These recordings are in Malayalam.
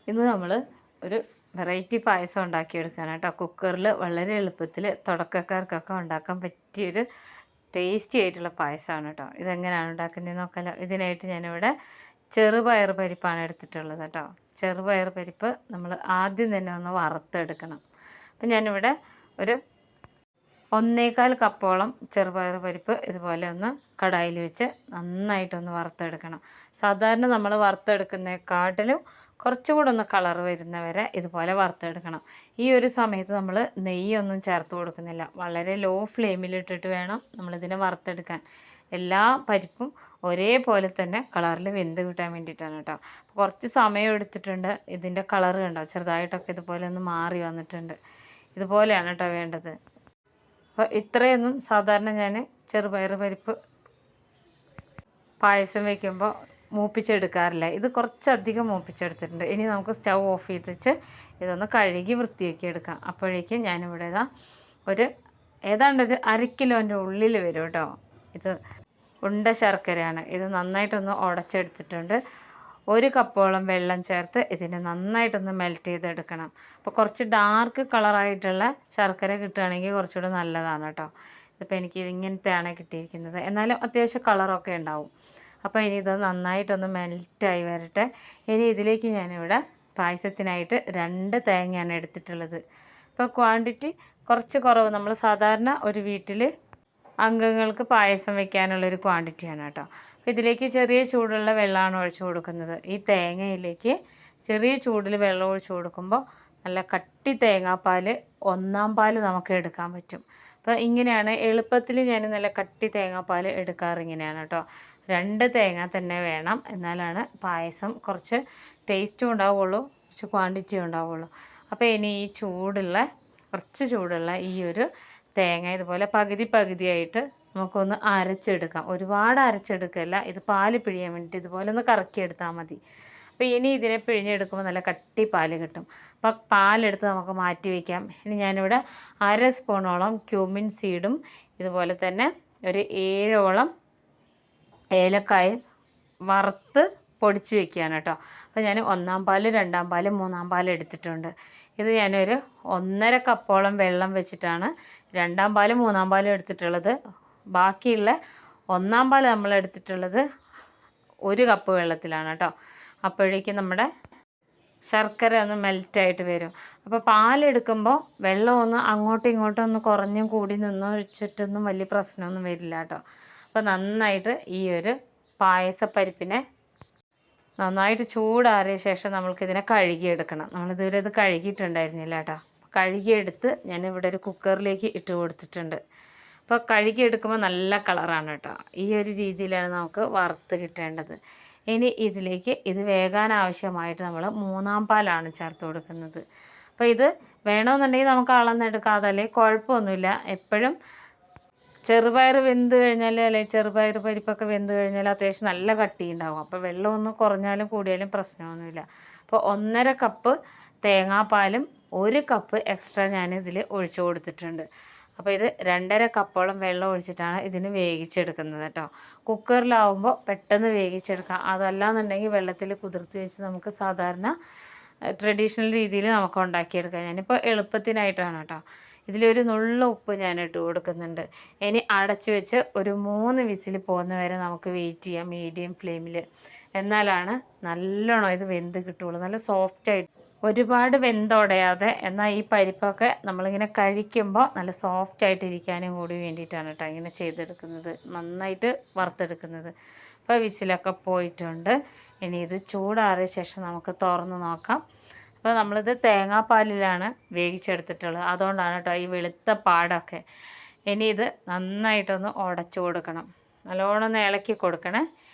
ഇന്ന് നമ്മൾ ഒരു വെറൈറ്റി പായസം ഉണ്ടാക്കിയെടുക്കാനാണ് കേട്ടോ. കുക്കറിൽ വളരെ എളുപ്പത്തിൽ തുടക്കക്കാർക്കൊക്കെ ഉണ്ടാക്കാൻ പറ്റിയൊരു ടേസ്റ്റി ആയിട്ടുള്ള പായസമാണ് കേട്ടോ. ഇതെങ്ങനെയാണ് ഉണ്ടാക്കുന്നതെന്ന് നോക്കാമല്ലോ. ഇതിനായിട്ട് ഞാനിവിടെ ചെറുപയർ പരിപ്പാണ് എടുത്തിട്ടുള്ളത് കേട്ടോ. ചെറുപയർ പരിപ്പ് നമ്മൾ ആദ്യം തന്നെ ഒന്ന് വറുത്തെടുക്കണം. അപ്പം ഞാനിവിടെ ഒരു 1.25 കപ്പോളം ചെറുപയർ പരിപ്പ് ഇതുപോലെ ഒന്ന് കടായിൽ വെച്ച് നന്നായിട്ടൊന്ന് വറുത്തെടുക്കണം. സാധാരണ നമ്മൾ വറുത്തെടുക്കുന്നതിനെക്കാട്ടിലും കുറച്ചുകൂടെ ഒന്ന് കളർ വരുന്നവരെ ഇതുപോലെ വറുത്തെടുക്കണം. ഈ ഒരു സമയത്ത് നമ്മൾ നെയ്യൊന്നും ചേർത്ത് കൊടുക്കുന്നില്ല. വളരെ ലോ ഫ്ലെയിമിലിട്ടിട്ട് വേണം നമ്മളിതിനെ വറുത്തെടുക്കാൻ. എല്ലാ പരിപ്പും ഒരേപോലെ തന്നെ കളറിൽ വെന്ത് കിട്ടാൻ വേണ്ടിയിട്ടാണ് കേട്ടോ. കുറച്ച് സമയം എടുത്തിട്ടുണ്ട്. ഇതിൻ്റെ കളർ കണ്ടോ, ചെറുതായിട്ടൊക്കെ ഇതുപോലെ ഒന്ന് മാറി വന്നിട്ടുണ്ട്. ഇതുപോലെയാണ് കേട്ടോ വേണ്ടത്. അപ്പോൾ ഇത്രയൊന്നും സാധാരണ ഞാൻ ചെറുപയർ പരിപ്പ് പായസം വയ്ക്കുമ്പോൾ മൂപ്പിച്ചെടുക്കാറില്ല. ഇത് കുറച്ചധികം മൂപ്പിച്ചെടുത്തിട്ടുണ്ട്. ഇനി നമുക്ക് സ്റ്റൗ ഓഫ് ചെയ്ത് വെച്ച് ഇതൊന്ന് കഴുകി വൃത്തിയാക്കി എടുക്കാം. അപ്പോഴേക്കും ഞാനിവിടെ ഏതാണ്ട് ഒരു 1/2 കിലോൻ്റെ ഉള്ളിൽ വരും കേട്ടോ. ഇത് ഉണ്ട ശർക്കരയാണ്. ഇത് നന്നായിട്ടൊന്ന് ഉടച്ചെടുത്തിട്ടുണ്ട്. 1 കപ്പോളം വെള്ളം ചേർത്ത് ഇതിനെ നന്നായിട്ടൊന്ന് മെൽറ്റ് ചെയ്തെടുക്കണം. അപ്പോൾ കുറച്ച് ഡാർക്ക് കളറായിട്ടുള്ള ശർക്കര കിട്ടുകയാണെങ്കിൽ കുറച്ചുകൂടെ നല്ലതാണ് കേട്ടോ. ഇതിപ്പോൾ എനിക്ക് ഇങ്ങനത്തെയാണ് കിട്ടിയിരിക്കുന്നത്. എന്നാലും അത്യാവശ്യം കളറൊക്കെ ഉണ്ടാവും. അപ്പോൾ ഇനി ഇത് നന്നായിട്ടൊന്ന് മെൽറ്റായി വരട്ടെ. ഇനി ഇതിലേക്ക് ഞാനിവിടെ പായസത്തിനായിട്ട് 2 തേങ്ങയാണ് എടുത്തിട്ടുള്ളത്. ഇപ്പോൾ ക്വാണ്ടിറ്റി കുറച്ച് കുറവ്. നമ്മൾ സാധാരണ ഒരു വീട്ടിൽ അംഗങ്ങൾക്ക് പായസം വയ്ക്കാനുള്ളൊരു ക്വാണ്ടിറ്റിയാണ് കേട്ടോ. അപ്പോൾ ഇതിലേക്ക് ചെറിയ ചൂടുള്ള വെള്ളമാണ് ഒഴിച്ചു കൊടുക്കുന്നത്. ഈ തേങ്ങയിലേക്ക് ചെറിയ ചൂടിൽ വെള്ളം ഒഴിച്ചു കൊടുക്കുമ്പോൾ നല്ല കട്ടി തേങ്ങാപ്പാൽ 1/4 പാൽ നമുക്ക് എടുക്കാൻ പറ്റും. അപ്പോൾ ഇങ്ങനെയാണ് എളുപ്പത്തിൽ ഞാൻ നല്ല കട്ടി തേങ്ങാപ്പാൽ എടുക്കാറ്. ഇങ്ങനെയാണ് കേട്ടോ. 2 തേങ്ങ തന്നെ വേണം. എന്നാലാണ് പായസം കുറച്ച് ടേസ്റ്റും ഉണ്ടാവുള്ളൂ, കുറച്ച് ക്വാണ്ടിറ്റി ഉണ്ടാവുള്ളൂ. അപ്പോൾ ഇനി ഈ കുറച്ച് ചൂടുള്ള ഈ ഒരു തേങ്ങ ഇതുപോലെ പകുതിയായിട്ട് നമുക്കൊന്ന് അരച്ചെടുക്കാം. ഒരുപാട് അരച്ചെടുക്കല്ല. ഇത് പാല് പിഴിയാൻ വേണ്ടിയിട്ട് ഇതുപോലെ ഒന്ന് കറക്കിയെടുത്താൽ മതി. അപ്പോൾ ഇനി ഇതിനെ പിഴിഞ്ഞെടുക്കുമ്പോൾ നല്ല കട്ടി പാല് കിട്ടും. അപ്പോൾ പാലെടുത്ത് നമുക്ക് മാറ്റി വയ്ക്കാം. ഇനി ഞാനിവിടെ 1/2 സ്പൂണോളം ക്യൂമിൻ സീഡും ഇതുപോലെ തന്നെ ഒരു 7ഓളം ഏലക്കായ വറുത്ത് പൊടിച്ച് വെക്കുകയാണ് കേട്ടോ. അപ്പോൾ ഞാൻ 1/4 പാൽ, 2/4 പാൽ, 3/4 പാൽ എടുത്തിട്ടുണ്ട്. ഇത് ഞാനൊരു 1.5 കപ്പോളം വെള്ളം വെച്ചിട്ടാണ് 2/4 പാൽ, 3/4 പാൽ എടുത്തിട്ടുള്ളത്. ബാക്കിയുള്ള 1/4 പാൽ നമ്മൾ എടുത്തിട്ടുള്ളത് 1 കപ്പ് വെള്ളത്തിലാണ് കേട്ടോ. അപ്പോഴേക്കും നമ്മുടെ ശർക്കര ഒന്ന് മെൽറ്റായിട്ട് വരും. അപ്പോൾ പാലെടുക്കുമ്പോൾ വെള്ളം ഒന്ന് അങ്ങോട്ടും ഇങ്ങോട്ടും ഒന്ന് കുറഞ്ഞും കൂടി ഒഴിച്ചിട്ടൊന്നും വലിയ പ്രശ്നമൊന്നും വരില്ല കേട്ടോ. അപ്പോൾ നന്നായിട്ട് ഈ ഒരു പായസപ്പരിപ്പിനെ നന്നായിട്ട് ചൂടാറിയ ശേഷം നമ്മൾക്കിതിനെ കഴുകിയെടുക്കണം. നമ്മളിതുവരെ ഇത് കഴുകിയിട്ടുണ്ടായിരുന്നില്ല കേട്ടോ. കഴുകിയെടുത്ത് ഞാനിവിടെ ഒരു കുക്കറിലേക്ക് ഇട്ട് കൊടുത്തിട്ടുണ്ട്. അപ്പോൾ കഴുകിയെടുക്കുമ്പോൾ നല്ല കളറാണ് കേട്ടോ. ഈ ഒരു രീതിയിലാണ് നമുക്ക് വറുത്ത് കിട്ടേണ്ടത്. ഇനി ഇതിലേക്ക് ഇത് വേകാൻ ആവശ്യമായിട്ട് നമ്മൾ 3/4 പാലാണ് ചേർത്ത് കൊടുക്കുന്നത്. അപ്പോൾ ഇത് വേണമെന്നുണ്ടെങ്കിൽ നമുക്ക് അളന്നെടുക്കാം. അതല്ലേ കുഴപ്പമൊന്നുമില്ല. എപ്പോഴും ചെറുപയർ വെന്ത് കഴിഞ്ഞാൽ, അല്ലെങ്കിൽ ചെറുപയർ പരിപ്പൊക്കെ വെന്ത് കഴിഞ്ഞാൽ അത്യാവശ്യം നല്ല കട്ടി ഉണ്ടാവും. അപ്പോൾ വെള്ളം ഒന്ന് കുറഞ്ഞാലും കൂടിയാലും പ്രശ്നമൊന്നുമില്ല. അപ്പോൾ 1.5 കപ്പ് തേങ്ങാപ്പാലും 1 കപ്പ് എക്സ്ട്രാ ഞാനിതിൽ ഒഴിച്ചു കൊടുത്തിട്ടുണ്ട്. അപ്പോൾ ഇത് 2.5 കപ്പോളം വെള്ളം ഒഴിച്ചിട്ടാണ് ഇതിന് വേവിച്ചെടുക്കുന്നത് കേട്ടോ. കുക്കറിലാവുമ്പോൾ പെട്ടെന്ന് വേവിച്ചെടുക്കാം. അതല്ലാന്നുണ്ടെങ്കിൽ വെള്ളത്തിൽ കുതിർത്ത് വെച്ച് നമുക്ക് സാധാരണ ട്രഡീഷണൽ രീതിയിൽ നമുക്ക് ഉണ്ടാക്കിയെടുക്കാം. ഞാനിപ്പോൾ എളുപ്പത്തിനായിട്ടാണ് കേട്ടോ. ഇതിലൊരു നുള്ള ഉപ്പ് ഞാൻ ഇട്ട് കൊടുക്കുന്നുണ്ട്. ഇനി അടച്ചു വെച്ച് ഒരു 3 വിസിൽ പോകുന്ന വരെ നമുക്ക് വെയിറ്റ് ചെയ്യാം മീഡിയം ഫ്ലെയിമിൽ. എന്നാലാണ് നല്ലോണം ഇത് വെന്ത് കിട്ടുള്ളൂ. നല്ല സോഫ്റ്റായിട്ട്, ഒരുപാട് വെന്തുടയാതെ, എന്നാൽ ഈ പരിപ്പൊക്കെ നമ്മളിങ്ങനെ കഴിക്കുമ്പോൾ നല്ല സോഫ്റ്റായിട്ട് ഇരിക്കാനും കൂടി വേണ്ടിയിട്ടാണ് കേട്ടോ ഇങ്ങനെ ചെയ്തെടുക്കുന്നത്, നന്നായിട്ട് വറുത്തെടുക്കുന്നത്. അപ്പോൾ വിസിലൊക്കെ പോയിട്ടുണ്ട്. ഇനി ഇത് ചൂടാറിയ ശേഷം നമുക്ക് തുറന്ന് നോക്കാം. അപ്പോൾ നമ്മളിത് തേങ്ങാപ്പാലിലാണ് വേവിച്ചെടുത്തിട്ടുള്ളത്. അതുകൊണ്ടാണ് കേട്ടോ ഈ വെളുത്ത പാടൊക്കെ. ഇനി ഇത് നന്നായിട്ടൊന്ന് ഉടച്ചു കൊടുക്കണം. നല്ലോണം ഒന്ന് ഇളക്കി കൊടുക്കണേ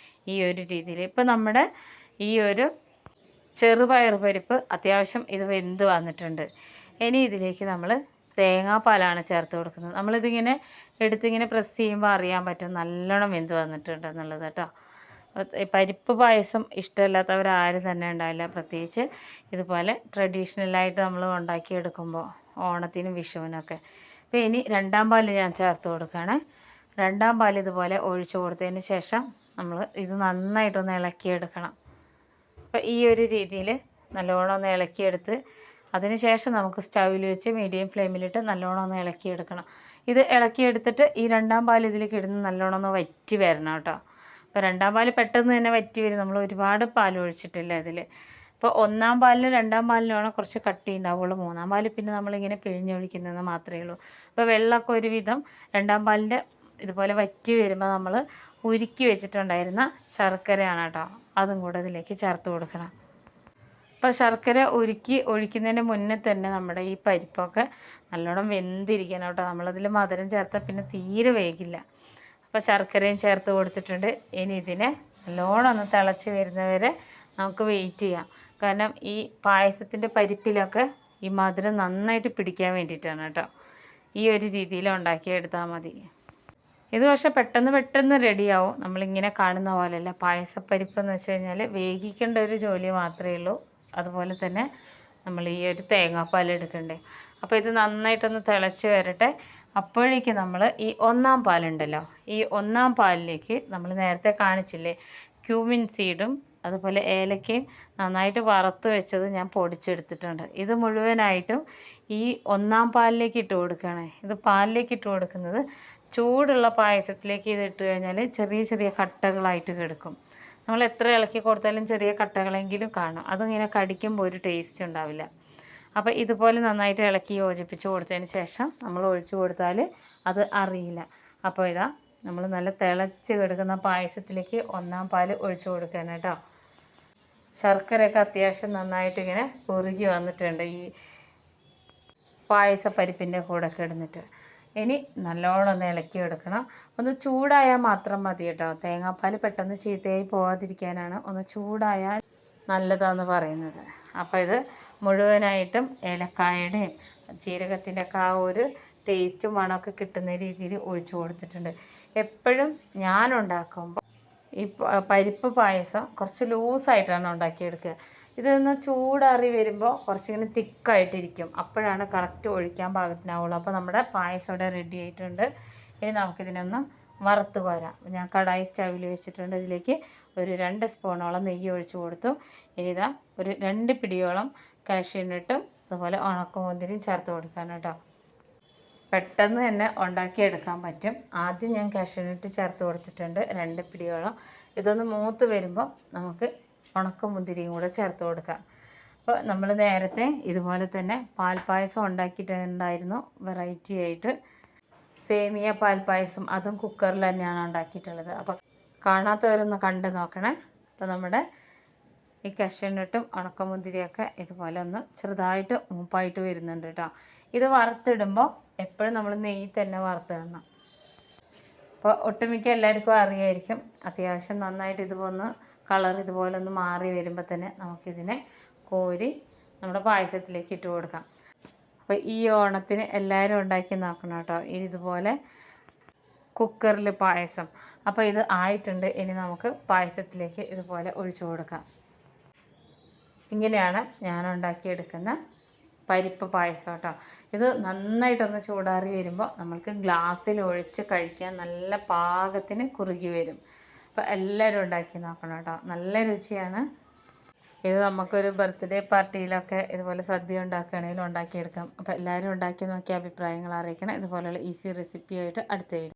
ഈ ഒരു രീതിയിൽ. ഇപ്പോൾ നമ്മുടെ ഈ ഒരു ചെറുപയർ പരിപ്പ് അത്യാവശ്യം ഇത് വെന്ത് വന്നിട്ടുണ്ട്. ഇനി ഇതിലേക്ക് നമ്മൾ തേങ്ങാപ്പാലാണ് ചേർത്ത് കൊടുക്കുന്നത്. നമ്മളിതിങ്ങനെ എടുത്തിങ്ങനെ പ്രസ് ചെയ്യുമ്പോൾ അറിയാൻ പറ്റും നല്ലോണം വെന്ത് വന്നിട്ടുണ്ട് എന്നുള്ളത് കേട്ടോ. പരിപ്പ് പായസം ഇഷ്ടമില്ലാത്തവരാരും തന്നെ ഉണ്ടാവില്ല. പ്രത്യേകിച്ച് ഇതുപോലെ ട്രഡീഷണലായിട്ട് നമ്മൾ ഉണ്ടാക്കിയെടുക്കുമ്പോൾ ഓണത്തിനും വിഷുവിനൊക്കെ. അപ്പോൾ ഇനി 2/4 പാൽ ഞാൻ ചേർത്ത് കൊടുക്കുകയാണ്. 2/4 പാൽ ഇതുപോലെ ഒഴിച്ചു കൊടുത്തതിന് ശേഷം നമ്മൾ ഇത് നന്നായിട്ടൊന്ന് ഇളക്കിയെടുക്കണം. അപ്പോൾ ഈ ഒരു രീതിയിൽ നല്ലോണം ഒന്ന് ഇളക്കിയെടുത്ത് അതിന് ശേഷം നമുക്ക് സ്റ്റൗവിൽ വെച്ച് മീഡിയം ഫ്ലെയിമിലിട്ട് നല്ലോണം ഒന്ന് ഇളക്കിയെടുക്കണം. ഇത് ഇളക്കിയെടുത്തിട്ട് ഈ രണ്ടാം പാൽ ഇതിലേക്ക് ഇടുന്ന നല്ലോണം ഒന്ന് വറ്റി വരണം കേട്ടോ. അപ്പോൾ രണ്ടാം പാൽ പെട്ടെന്ന് തന്നെ വറ്റി വരും, നമ്മൾ ഒരുപാട് പാൽ ഒഴിച്ചിട്ടില്ല ഇതിൽ. ഇപ്പോൾ ഒന്നാം പാലിനും രണ്ടാം പാലിനുമാണ് കുറച്ച് കട്ടി ഉണ്ടാവുള്ളൂ. മൂന്നാം പാൽ പിന്നെ നമ്മളിങ്ങനെ പിഴിഞ്ഞൊഴിക്കുന്നത് മാത്രമേ ഉള്ളൂ. അപ്പോൾ വെള്ളമൊക്കെ ഒരുവിധം രണ്ടാം പാലിൻ്റെ ഇതുപോലെ വറ്റി വരുമ്പോൾ നമ്മൾ ഉരുക്കി വെച്ചിട്ടുണ്ടായിരുന്ന ശർക്കരയാണ് കേട്ടോ, അതും കൂടെ ഇതിലേക്ക് ചേർത്ത് കൊടുക്കണം. അപ്പോൾ ശർക്കര ഉരുക്കി ഒഴിക്കുന്നതിന് മുന്നേ തന്നെ നമ്മുടെ ഈ പരിപ്പൊക്കെ നല്ലോണം വെന്തിരിക്കണം കേട്ടോ. നമ്മളതിൽ മധുരം ചേർത്താൽ പിന്നെ തീരെ വേഗില്ല. അപ്പോൾ ശർക്കരയും ചേർത്ത് കൊടുത്തിട്ടുണ്ട്. ഇനി ഇതിനെ നല്ലോണം ഒന്ന് തിളച്ച് വരുന്നവരെ നമുക്ക് വെയിറ്റ് ചെയ്യാം. കാരണം ഈ പായസത്തിൻ്റെ പരിപ്പിലൊക്കെ ഈ മധുരം നന്നായിട്ട് പിടിക്കാൻ വേണ്ടിയിട്ടാണ് കേട്ടോ. ഈ ഒരു രീതിയിൽ ഉണ്ടാക്കിയെടുത്താൽ മതി. ഇത് പക്ഷേ പെട്ടെന്ന് റെഡിയാവും. നമ്മളിങ്ങനെ കാണുന്ന പോലെയല്ല. പായസപ്പരിപ്പ് എന്ന് വെച്ച് കഴിഞ്ഞാൽ വേവിക്കേണ്ട ഒരു ജോലി മാത്രമേ ഉള്ളൂ. അതുപോലെ തന്നെ നമ്മൾ ഈ ഒരു തേങ്ങാപ്പാൽ എടുക്കണ്ടേ. അപ്പോൾ ഇത് നന്നായിട്ടൊന്ന് തിളച്ച് വരട്ടെ. അപ്പോഴേക്ക് നമ്മൾ ഈ ഒന്നാം പാലുണ്ടല്ലോ, ഈ ഒന്നാം പാലിലേക്ക് നമ്മൾ നേരത്തെ കാണിച്ചില്ലേ ക്യൂമിൻ സീഡും അതുപോലെ ഏലക്കയും നന്നായിട്ട് വറുത്ത് വെച്ചത് ഞാൻ പൊടിച്ചെടുത്തിട്ടുണ്ട്. ഇത് മുഴുവനായിട്ടും ഈ ഒന്നാം പാലിലേക്ക് ഇട്ട് കൊടുക്കുകയാണ്. ഇത് പാലിലേക്ക് ഇട്ട് കൊടുക്കുന്നത് ചൂടുള്ള പായസത്തിലേക്ക് ഇത് ഇട്ട് കഴിഞ്ഞാൽ ചെറിയ കട്ടകളായിട്ട് കിടക്കും. നമ്മൾ എത്ര ഇളക്കി കൊടുത്താലും ചെറിയ കട്ടകളെങ്കിലും കാണും. അതിങ്ങനെ കടിക്കുമ്പോൾ ഒരു ടേസ്റ്റ് ഉണ്ടാവില്ല. അപ്പോൾ ഇതുപോലെ നന്നായിട്ട് ഇളക്കി യോജിപ്പിച്ച് കൊടുത്തതിന് ശേഷം നമ്മൾ ഒഴിച്ചു കൊടുത്താൽ അത് അറിയില്ല. അപ്പോൾ ഇതാ നമ്മൾ നല്ല തിളച്ച് കിടക്കുന്ന പായസത്തിലേക്ക് ഒന്നാം പാൽ ഒഴിച്ചു കൊടുക്കണം കേട്ടോ. ശർക്കരയൊക്കെ അത്യാവശ്യം നന്നായിട്ട് ഇങ്ങനെ കുറുകി വന്നിട്ടുണ്ട് ഈ പായസപ്പരിപ്പിൻ്റെ കൂടെ കിടന്നിട്ട്. ഇനി നല്ലോണം ഒന്ന് ഇളക്കി എടുക്കണം. ഒന്ന് ചൂടായാൽ മാത്രം മതി കേട്ടോ. തേങ്ങാപ്പാൽ പെട്ടെന്ന് ചീത്തയായി പോകാതിരിക്കാനാണ് ഒന്ന് ചൂടായാൽ നല്ലതാണെന്ന് പറയുന്നത്. അപ്പോൾ ഇത് മുഴുവനായിട്ടും ഏലക്കായുടെയും ജീരകത്തിൻ്റെ ഒക്കെ ആ ഒരു ടേസ്റ്റും മണമൊക്കെ കിട്ടുന്ന രീതിയിൽ ഒഴിച്ചു കൊടുത്തിട്ടുണ്ട്. എപ്പോഴും ഞാൻ ഉണ്ടാക്കുമ്പോൾ ഈ പരിപ്പ് പായസം കുറച്ച് ലൂസായിട്ടാണ് ഉണ്ടാക്കിയെടുക്കുക. ഇതൊന്ന് ചൂടാറി വരുമ്പോൾ കുറച്ചിങ്ങനെ തിക്കായിട്ടിരിക്കും. അപ്പോഴാണ് കറക്റ്റ് ഒഴിക്കാൻ പാകത്തിനാവുള്ളൂ. അപ്പോൾ നമ്മുടെ പായസം ഇവിടെ റെഡി ആയിട്ടുണ്ട്. ഇനി നമുക്കിതിനൊന്ന് വറുത്ത് കോരാം. ഞാൻ കടായി സ്റ്റൗവിൽ വെച്ചിട്ടുണ്ട്. ഇതിലേക്ക് ഒരു 2 സ്പൂണോളം നെയ്യ് ഒഴിച്ച് കൊടുത്തു. ഇനി ഇതാ ഒരു 2 പിടിയോളം കാഷ്യൂനട്ടും അതുപോലെ ഉണക്കമുന്തിരിയും ചേർത്ത് കൊടുക്കാൻ കേട്ടോ. പെട്ടെന്ന് തന്നെ ഉണ്ടാക്കിയെടുക്കാൻ പറ്റും. ആദ്യം ഞാൻ കാഷ്യൂനട്ട് ചേർത്ത് കൊടുത്തിട്ടുണ്ട് 2 പിടിയോളം. ഇതൊന്ന് മൂത്ത് വരുമ്പോൾ നമുക്ക് ഉണക്കമുന്തിരിയും കൂടെ ചേർത്ത് കൊടുക്കാം. അപ്പോൾ നമ്മൾ നേരത്തെ ഇതുപോലെ തന്നെ പാൽപ്പായസം ഉണ്ടാക്കിയിട്ടുണ്ടായിരുന്നു വെറൈറ്റി ആയിട്ട്. സേമിയ പാൽപ്പായസം, അതും കുക്കറിൽ തന്നെയാണ് ഉണ്ടാക്കിയിട്ടുള്ളത്. അപ്പോൾ കാണാത്തവരൊന്ന് കണ്ട് നോക്കണേ. അപ്പോൾ നമ്മുടെ ഈ കാഷ്യൂനട്ടും ഉണക്കമുന്തിരിയൊക്കെ ഇതുപോലെ ഒന്ന് ചെറുതായിട്ട് മൂപ്പായിട്ട് വരുന്നുണ്ട് കേട്ടോ. ഇത് വറുത്തിടുമ്പോൾ എപ്പോഴും നമ്മൾ നെയ്യ് തന്നെ വറുത്തിടണം. അപ്പോൾ ഒട്ടുമിക്ക എല്ലാവർക്കും അറിയായിരിക്കും. അത്യാവശ്യം നന്നായിട്ട് ഇതുപോലെ കളർ ഇതുപോലെ ഒന്ന് മാറി വരുമ്പോൾ തന്നെ നമുക്കിതിനെ കോരി നമ്മുടെ പായസത്തിലേക്ക് ഇട്ട് കൊടുക്കാം. അപ്പോൾ ഈ ഓണത്തിന് എല്ലാവരും ഉണ്ടാക്കി നോക്കണം കേട്ടോ ഇതുപോലെ കുക്കറിൽ പായസം. അപ്പോൾ ഇത് ആയിട്ടുണ്ട്. ഇനി നമുക്ക് പായസത്തിലേക്ക് ഇതുപോലെ ഒഴിച്ചു കൊടുക്കാം. ഇങ്ങനെയാണ് ഞാൻ ഉണ്ടാക്കിയെടുക്കുന്ന പരിപ്പ് പായസം കേട്ടോ. ഇത് നന്നായിട്ടൊന്ന് ചൂടാറി വരുമ്പോൾ നമ്മൾക്ക് ഗ്ലാസ്സിൽ ഒഴിച്ച് കഴിക്കാൻ നല്ല പാകത്തിന് കുറുകി വരും. അപ്പോൾ എല്ലാവരും ഉണ്ടാക്കി നോക്കണം കേട്ടോ. നല്ല രുചിയാണ്. ഇത് നമുക്കൊരു ബർത്ത്ഡേ പാർട്ടിയിലൊക്കെ ഇതുപോലെ സദ്യ ഉണ്ടാക്കുകയാണെങ്കിലും ഉണ്ടാക്കിയെടുക്കാം. അപ്പോൾ എല്ലാവരും ഉണ്ടാക്കി നോക്കിയ അഭിപ്രായങ്ങൾ അറിയിക്കണം. ഇതുപോലെയുള്ള ഈസി റെസിപ്പിയായിട്ട് അടുത്ത വീഡിയോ